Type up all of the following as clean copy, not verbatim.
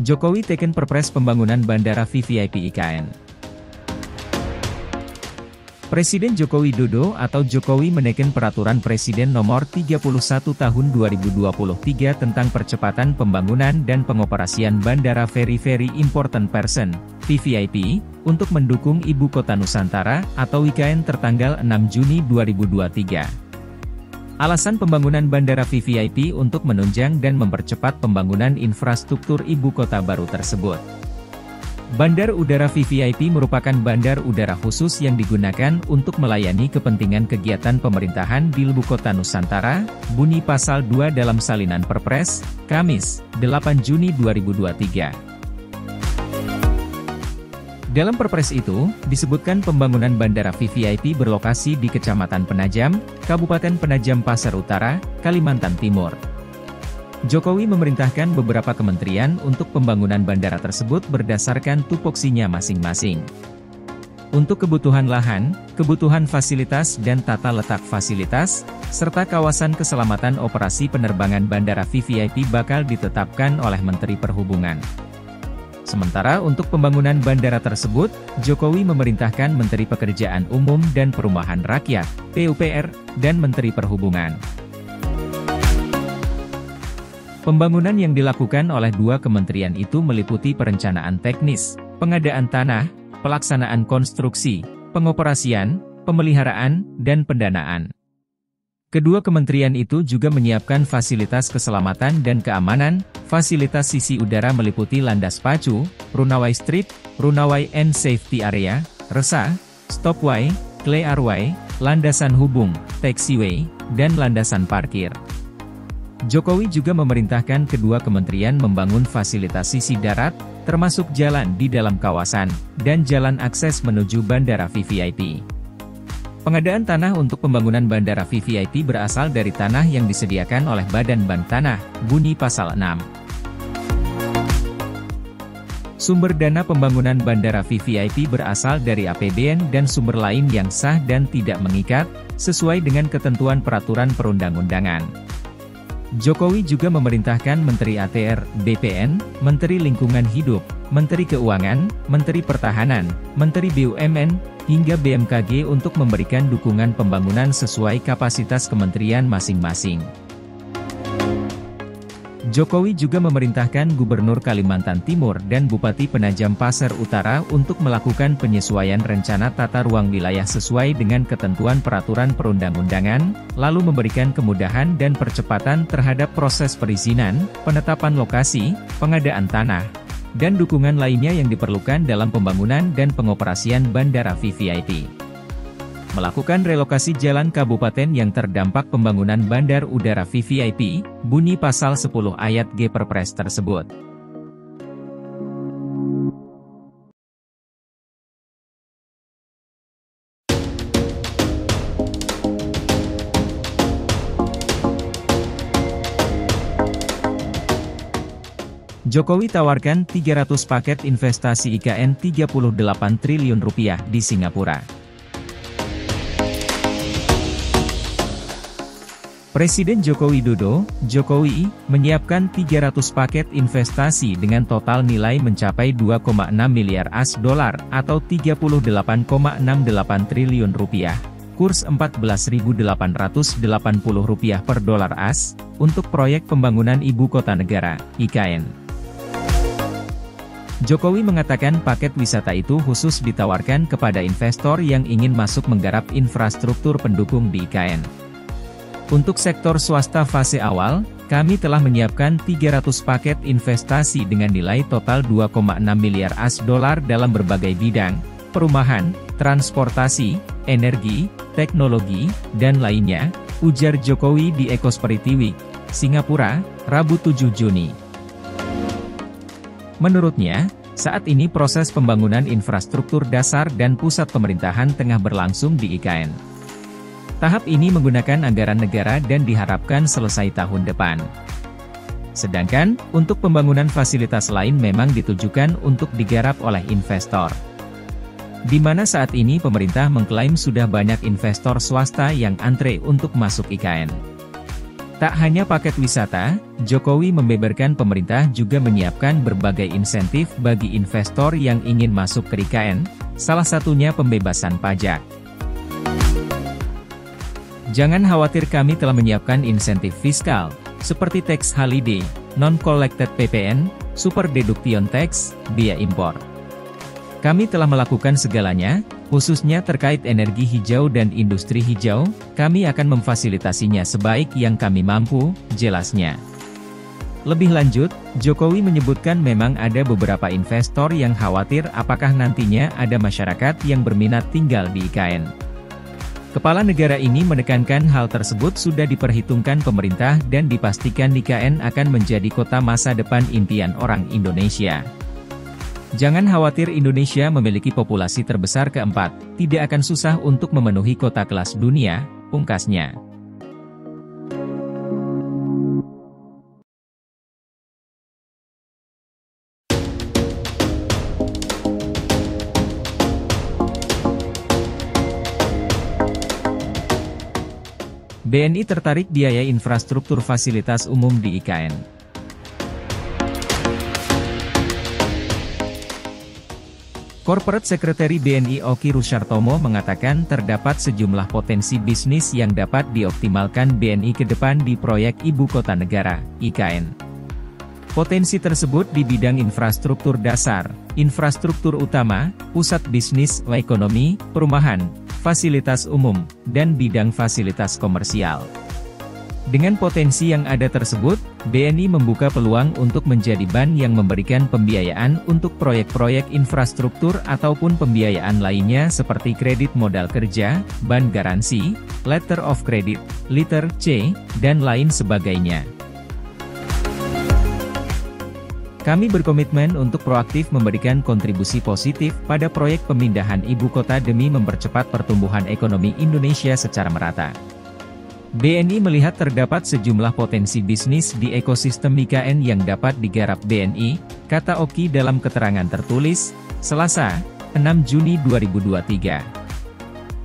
Jokowi teken Perpres pembangunan Bandara VVIP IKN. Presiden Joko Widodo atau Jokowi meneken Peraturan Presiden Nomor 31 Tahun 2023 tentang percepatan pembangunan dan pengoperasian Bandara Very Very Important Person, VVIP, untuk mendukung Ibu Kota Nusantara, atau IKN tertanggal 6 Juni 2023. Alasan pembangunan Bandara VVIP untuk menunjang dan mempercepat pembangunan infrastruktur ibu kota baru tersebut. Bandar Udara VVIP merupakan bandar udara khusus yang digunakan untuk melayani kepentingan kegiatan pemerintahan di Ibu Kota Nusantara, bunyi Pasal 2 dalam Salinan Perpres, Kamis, 8 Juni 2023. Dalam Perpres itu, disebutkan pembangunan Bandara VVIP berlokasi di Kecamatan Penajam, Kabupaten Penajam Pasar Utara, Kalimantan Timur. Jokowi memerintahkan beberapa kementerian untuk pembangunan bandara tersebut berdasarkan tupoksinya masing-masing. Untuk kebutuhan lahan, kebutuhan fasilitas dan tata letak fasilitas, serta kawasan keselamatan operasi penerbangan Bandara VVIP bakal ditetapkan oleh Menteri Perhubungan. Sementara untuk pembangunan bandara tersebut, Jokowi memerintahkan Menteri Pekerjaan Umum dan Perumahan Rakyat, PUPR, dan Menteri Perhubungan. Pembangunan yang dilakukan oleh dua kementerian itu meliputi perencanaan teknis, pengadaan tanah, pelaksanaan konstruksi, pengoperasian, pemeliharaan, dan pendanaan. Kedua kementerian itu juga menyiapkan fasilitas keselamatan dan keamanan. Fasilitas sisi udara meliputi landas pacu, runway strip, runway and safety area, resa, stopway, clearway, landasan hubung, taxiway, dan landasan parkir. Jokowi juga memerintahkan kedua kementerian membangun fasilitas sisi darat, termasuk jalan di dalam kawasan, dan jalan akses menuju Bandara VVIP. Pengadaan tanah untuk pembangunan Bandara VVIP berasal dari tanah yang disediakan oleh Badan Bank Tanah, bunyi Pasal 6. Sumber dana pembangunan Bandara VVIP berasal dari APBN dan sumber lain yang sah dan tidak mengikat, sesuai dengan ketentuan peraturan perundang-undangan. Jokowi juga memerintahkan Menteri ATR, BPN, Menteri Lingkungan Hidup, Menteri Keuangan, Menteri Pertahanan, Menteri BUMN, hingga BMKG untuk memberikan dukungan pembangunan sesuai kapasitas kementerian masing-masing. Jokowi juga memerintahkan Gubernur Kalimantan Timur dan Bupati Penajam Pasar Utara untuk melakukan penyesuaian rencana tata ruang wilayah sesuai dengan ketentuan peraturan perundang-undangan, lalu memberikan kemudahan dan percepatan terhadap proses perizinan, penetapan lokasi, pengadaan tanah, dan dukungan lainnya yang diperlukan dalam pembangunan dan pengoperasian Bandara VVIP. Melakukan relokasi jalan kabupaten yang terdampak pembangunan Bandar Udara VVIP, bunyi Pasal 10 Ayat G Perpres tersebut. Jokowi tawarkan 300 paket investasi IKN 38 triliun rupiah di Singapura. Presiden Joko Widodo, Jokowi, menyiapkan 300 paket investasi dengan total nilai mencapai 2,6 miliar AS$ atau 38,68 triliun rupiah, kurs Rp14.880 per dolar AS, untuk proyek pembangunan Ibu Kota Negara, IKN. Jokowi mengatakan paket wisata itu khusus ditawarkan kepada investor yang ingin masuk menggarap infrastruktur pendukung di IKN. Untuk sektor swasta fase awal, kami telah menyiapkan 300 paket investasi dengan nilai total 2,6 miliar AS$ dalam berbagai bidang, perumahan, transportasi, energi, teknologi, dan lainnya, ujar Jokowi di Ecosperity Week, Singapura, Rabu 7 Juni. Menurutnya, saat ini proses pembangunan infrastruktur dasar dan pusat pemerintahan tengah berlangsung di IKN. Tahap ini menggunakan anggaran negara dan diharapkan selesai tahun depan. Sedangkan, untuk pembangunan fasilitas lain memang ditujukan untuk digarap oleh investor. Di mana saat ini pemerintah mengklaim sudah banyak investor swasta yang antre untuk masuk IKN. Tak hanya paket wisata, Jokowi membeberkan pemerintah juga menyiapkan berbagai insentif bagi investor yang ingin masuk ke IKN, salah satunya pembebasan pajak. Jangan khawatir, kami telah menyiapkan insentif fiskal, seperti tax holiday, non-collected PPN, super deduction tax, biaya impor. Kami telah melakukan segalanya, khususnya terkait energi hijau dan industri hijau, kami akan memfasilitasinya sebaik yang kami mampu, jelasnya. Lebih lanjut, Jokowi menyebutkan memang ada beberapa investor yang khawatir apakah nantinya ada masyarakat yang berminat tinggal di IKN. Kepala negara ini menekankan hal tersebut sudah diperhitungkan pemerintah dan dipastikan IKN akan menjadi kota masa depan impian orang Indonesia. Jangan khawatir, Indonesia memiliki populasi terbesar keempat, tidak akan susah untuk memenuhi kota kelas dunia, pungkasnya. BNI tertarik biaya infrastruktur fasilitas umum di IKN. Corporate Secretary BNI Oki Rusyartomo mengatakan terdapat sejumlah potensi bisnis yang dapat dioptimalkan BNI ke depan di proyek Ibu Kota Negara, IKN. Potensi tersebut di bidang infrastruktur dasar, infrastruktur utama, pusat bisnis, ekonomi, perumahan, fasilitas umum, dan bidang fasilitas komersial. Dengan potensi yang ada tersebut, BNI membuka peluang untuk menjadi bank yang memberikan pembiayaan untuk proyek-proyek infrastruktur ataupun pembiayaan lainnya seperti kredit modal kerja, ban garansi, letter of credit, letter C, dan lain sebagainya. Kami berkomitmen untuk proaktif memberikan kontribusi positif pada proyek pemindahan ibu kota demi mempercepat pertumbuhan ekonomi Indonesia secara merata. BNI melihat terdapat sejumlah potensi bisnis di ekosistem IKN yang dapat digarap BNI, kata Oki dalam keterangan tertulis, Selasa, 6 Juni 2023.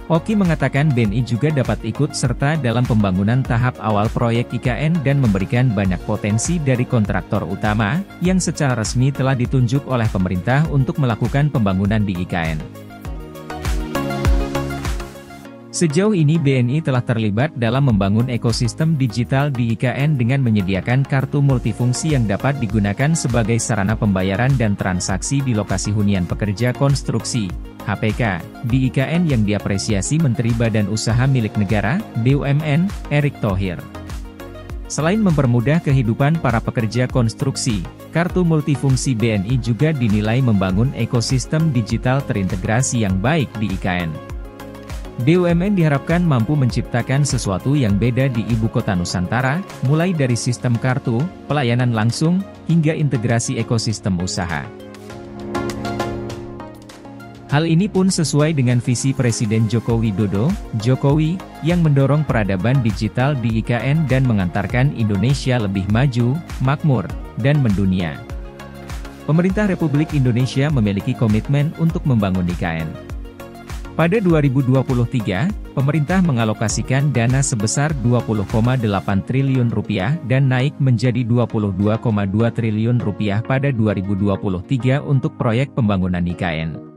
Oki mengatakan BNI juga dapat ikut serta dalam pembangunan tahap awal proyek IKN dan memberikan banyak potensi dari kontraktor utama, yang secara resmi telah ditunjuk oleh pemerintah untuk melakukan pembangunan di IKN. Sejauh ini BNI telah terlibat dalam membangun ekosistem digital di IKN dengan menyediakan kartu multifungsi yang dapat digunakan sebagai sarana pembayaran dan transaksi di lokasi hunian pekerja konstruksi, HPK, di IKN yang diapresiasi Menteri Badan Usaha Milik Negara, BUMN, Erick Thohir. Selain mempermudah kehidupan para pekerja konstruksi, kartu multifungsi BNI juga dinilai membangun ekosistem digital terintegrasi yang baik di IKN. BUMN diharapkan mampu menciptakan sesuatu yang beda di Ibu Kota Nusantara, mulai dari sistem kartu, pelayanan langsung, hingga integrasi ekosistem usaha. Hal ini pun sesuai dengan visi Presiden Joko Widodo, Jokowi, yang mendorong peradaban digital di IKN dan mengantarkan Indonesia lebih maju, makmur, dan mendunia. Pemerintah Republik Indonesia memiliki komitmen untuk membangun IKN. Pada 2023, pemerintah mengalokasikan dana sebesar Rp20,8 triliun dan naik menjadi Rp22,2 triliun pada 2023 untuk proyek pembangunan IKN.